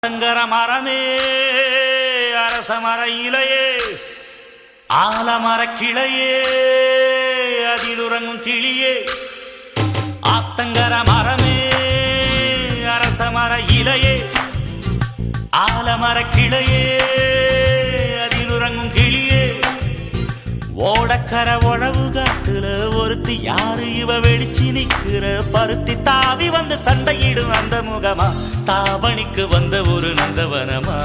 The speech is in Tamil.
சங்கர மரமே அரச மர இலையே ஆலமர கிளையே அதில் உறங்கும் கிளியே ஆத்தங்கர மரமே அரச மர இலையே ஆலமர கிளையே அதில் உறங்கும் கிளியே ஓடக்கர உழவு காட்டுல ஒருத்தி யாரு இவ வெடிச்சு நிக்கிற பருத்தி தாவி வந்து சண்டையிடும் அந்த முகமா தாவணிக்கு வந்த ஒரு நந்தவனமா